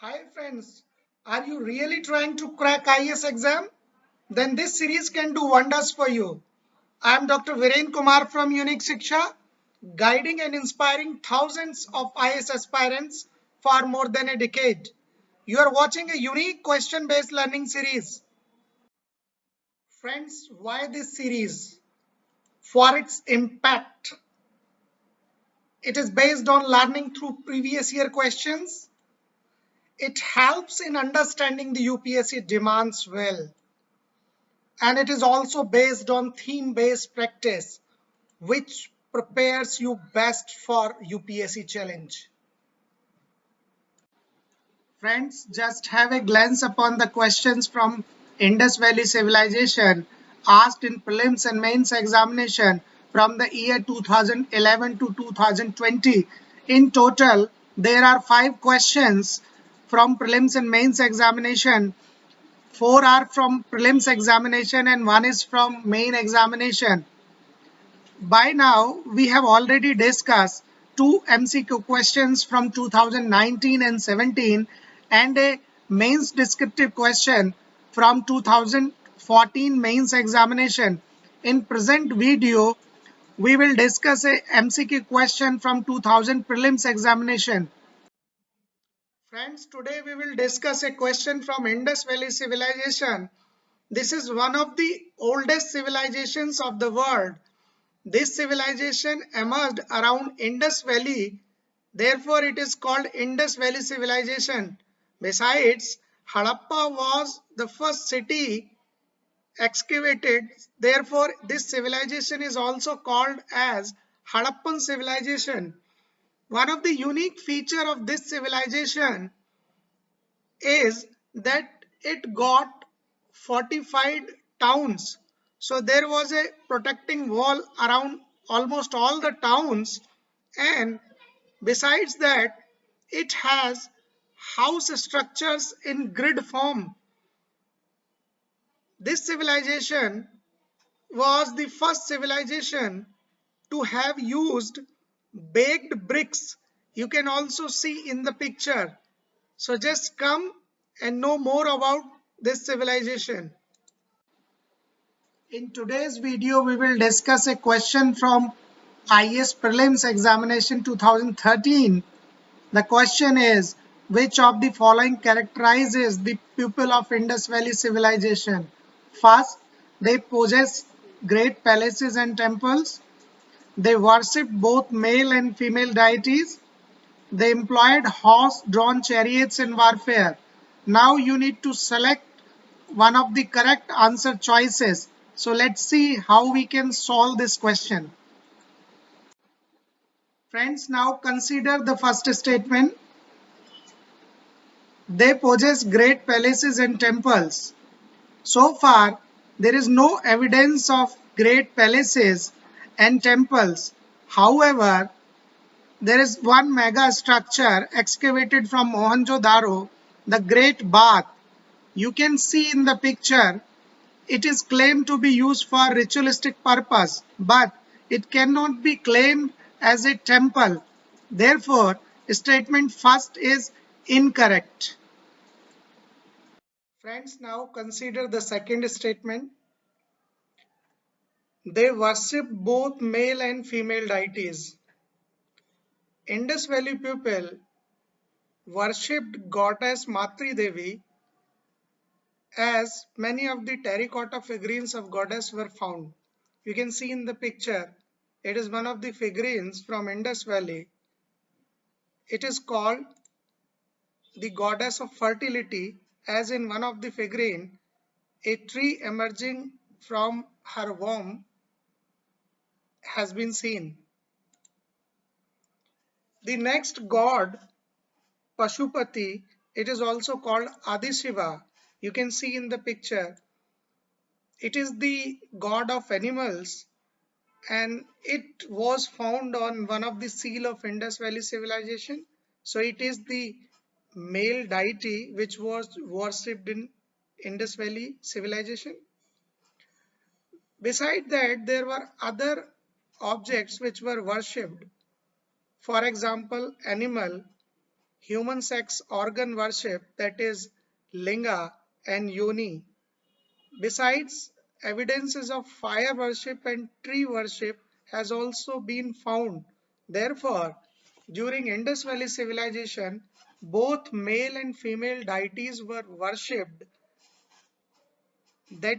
Hi friends, are you really trying to crack IAS exam? Then this series can do wonders for you. I am Dr. Viren Kumar from Unique Shiksha, guiding and inspiring thousands of IAS aspirants for more than a decade. You are watching a unique question-based learning series. Friends, why this series? For its impact. It is based on learning through previous year questions. It helps in understanding the UPSC demands well. And it is also based on theme-based practice, which prepares you best for UPSC challenge. Friends, just have a glance upon the questions from Indus Valley Civilization asked in prelims and mains examination from the year 2011 to 2020. In total, there are 5 questions from prelims and mains examination. 4 are from prelims examination and 1 is from main examination. By now, we have already discussed 2 MCQ questions from 2019 and 17 and a mains descriptive question from 2014 mains examination. In present video, we will discuss a MCQ question from 2000 prelims examination. Friends, today we will discuss a question from Indus Valley Civilization. This is one of the oldest civilizations of the world. This civilization emerged around Indus Valley, therefore it is called Indus Valley Civilization. Besides, Harappa was the first city excavated, therefore this civilization is also called as Harappan civilization. One of the unique feature of this civilization is that it got fortified towns. So there was a protecting wall around almost all the towns, and besides that, it has house structures in grid form. This civilization was the first civilization to have used baked bricks. You can also see in the picture. So just come and know more about this civilization. In today's video, we will discuss a question from IAS Prelims Examination 2013. The question is, which of the following characterizes the people of Indus Valley Civilization? First, they possess great palaces and temples. They worshipped both male and female deities. They employed horse-drawn chariots in warfare. Now you need to select one of the correct answer choices. So let's see how we can solve this question. Friends, now consider the first statement. They possess great palaces and temples. So far, there is no evidence of great palaces and temples. However, there is one mega structure excavated from Mohenjo-daro, the Great Bath. You can see in the picture, it is claimed to be used for ritualistic purpose, but it cannot be claimed as a temple. Therefore, statement first is incorrect. Friends, now consider the second statement. They worship both male and female deities. Indus Valley people worshipped goddess Matri Devi, as many of the terracotta figurines of goddess were found. You can see in the picture, it is one of the figurines from Indus Valley. It is called the goddess of fertility, as in one of the figurine, a tree emerging from her womb has been seen. The next god, Pashupati, it is also called Adishiva. You can see in the picture, it is the god of animals, and it was found on one of the seal of Indus Valley Civilization. So it is the male deity which was worshipped in Indus Valley Civilization. Beside that, there were other objects which were worshipped. For example, animal. human sex organ worship, that is linga and yoni. Besides, evidences of fire worship and tree worship has also been found. Therefore, during Indus Valley civilization, both male and female deities were worshipped. That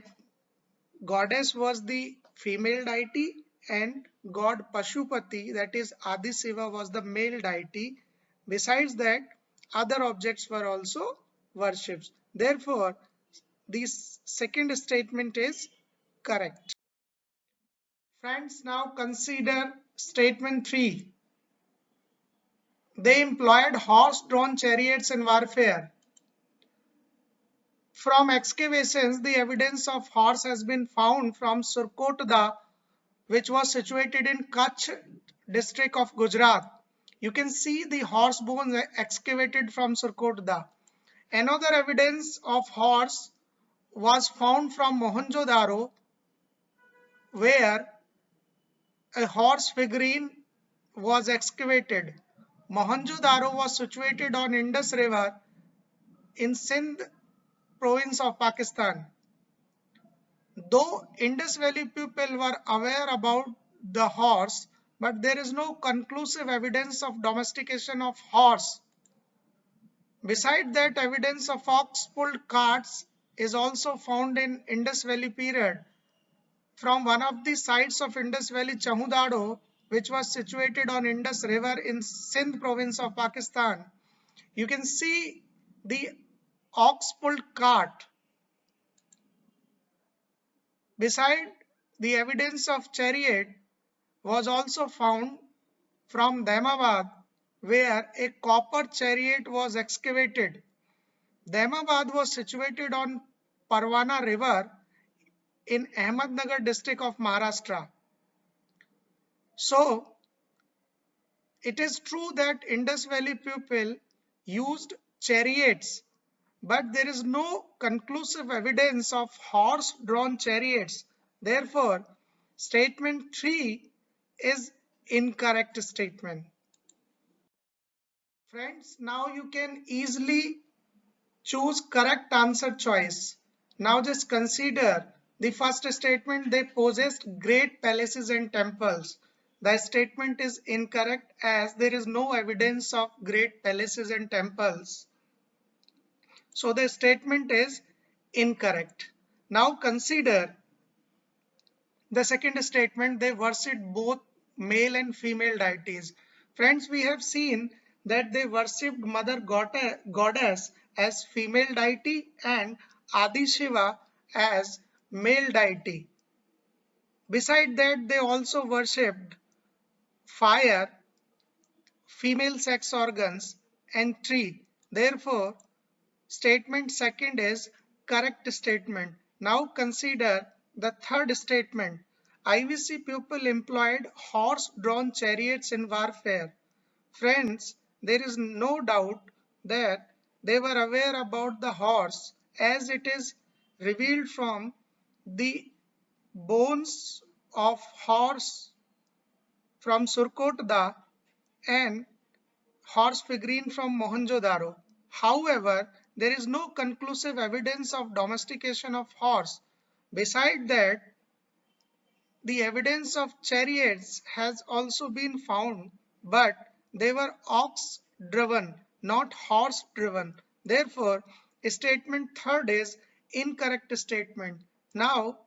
goddess was the female deity and god Pashupati, that is Adi Shiva, was the male deity. Besides that, other objects were also worshipped. Therefore, this second statement is correct. Friends, now consider statement 3. They employed horse-drawn chariots in warfare. From excavations, the evidence of horse has been found from Surkotda, which was situated in Kutch district of Gujarat. You can see the horse bones excavated from Surkotda. Another evidence of horse was found from Mohenjo-daro, where a horse figurine was excavated. Mohenjo-daro was situated on Indus River in Sindh province of Pakistan. Though Indus Valley people were aware about the horse, but there is no conclusive evidence of domestication of horse. Besides that, evidence of ox-pulled carts is also found in Indus Valley period from one of the sites of Indus Valley, Chamudado, which was situated on Indus River in Sindh province of Pakistan. You can see the ox-pulled cart. Beside, the evidence of chariot was also found from Daimabad, where a copper chariot was excavated. Daimabad was situated on Parwana River in Ahmednagar district of Maharashtra. So, it is true that Indus Valley people used chariots, but there is no conclusive evidence of horse-drawn chariots. Therefore, statement 3 is incorrect statement. Friends, now you can easily choose correct answer choice. Now just consider the first statement, they possessed great palaces and temples. The statement is incorrect as there is no evidence of great palaces and temples. So the statement is incorrect. Now consider the second statement, they worshipped both male and female deities. Friends, we have seen that they worshipped Mother Goddess as female deity and Adi Shiva as male deity. Beside that, they also worshipped fire, female sex organs, and tree. Therefore, statement second is correct statement. Now consider the third statement. IVC people employed horse-drawn chariots in warfare. Friends, there is no doubt that they were aware about the horse as it is revealed from the bones of horse from Surkotda and horse figurine from Mohenjo-daro. However, there is no conclusive evidence of domestication of horse. Beside that, the evidence of chariots has also been found, but they were ox driven, not horse driven. Therefore, statement third is incorrect statement. Now,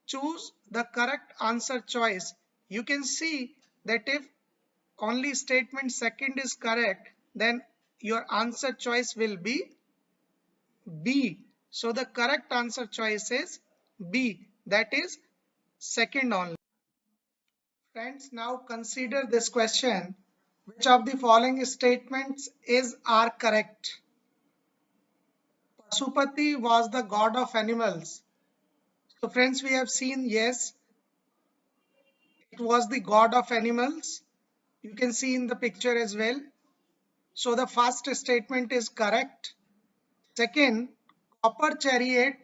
choose the correct answer choice. You can see that if only statement second is correct, then your answer choice will be B. So the correct answer choice is B, that is second only. Friends, now consider this question. Which of the following statements are correct? Pasupati was the god of animals. So friends, we have seen yes, it was the god of animals. You can see in the picture as well. So the first statement is correct. Second, copper chariot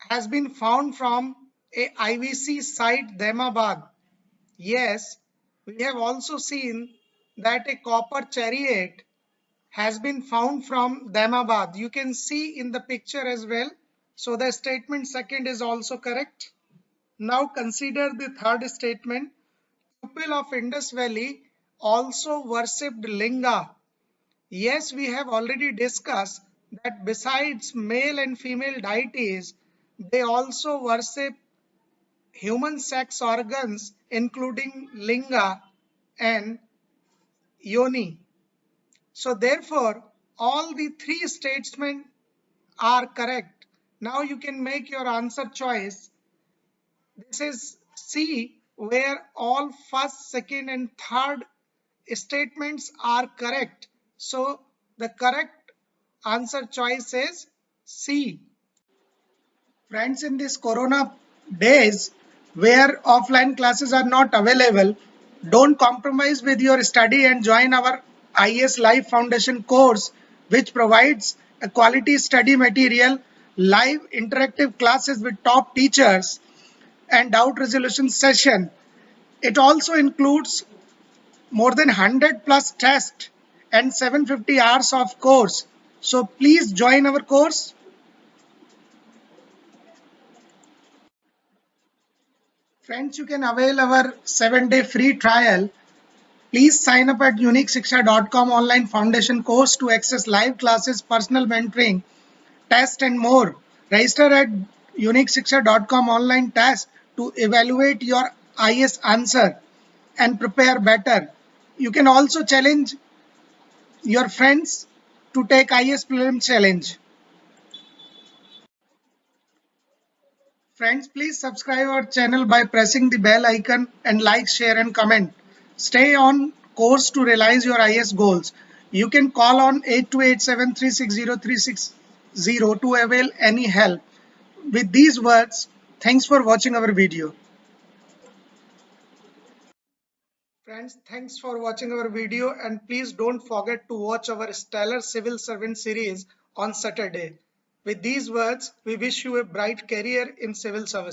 has been found from a IVC site Daimabad. Yes, we have also seen that a copper chariot has been found from Damabad. You can see in the picture as well. So the statement second is also correct. Now consider the third statement. People of Indus Valley also worshipped Linga. Yes, we have already discussed that besides male and female deities, they also worship human sex organs including linga and yoni. So therefore, all the three statements are correct. Now you can make your answer choice. This is C, where all first, second, and third statements are correct. So the correct answer choice is C. Friends, in this corona days where offline classes are not available, don't compromise with your study and join our IS Live Foundation course, which provides a quality study material, live interactive classes with top teachers, and doubt resolution session. It also includes more than 100 plus tests and 750 hours of course. So please join our course. Friends, you can avail our 7-day free trial. Please sign up at uniqueshiksha.com online foundation course to access live classes, personal mentoring, test and more. Register at uniqueshiksha.com online test to evaluate your IS answer and prepare better. You can also challenge your friends to take IS Prelim challenge. Friends, please subscribe our channel by pressing the bell icon and like, share and comment. Stay on course to realize your IS goals. You can call on 8287360360 to avail any help. With these words, thanks for watching our video. Friends, thanks for watching our video and please don't forget to watch our Stellar Civil Servant series on Saturday. With these words, we wish you a bright career in civil service.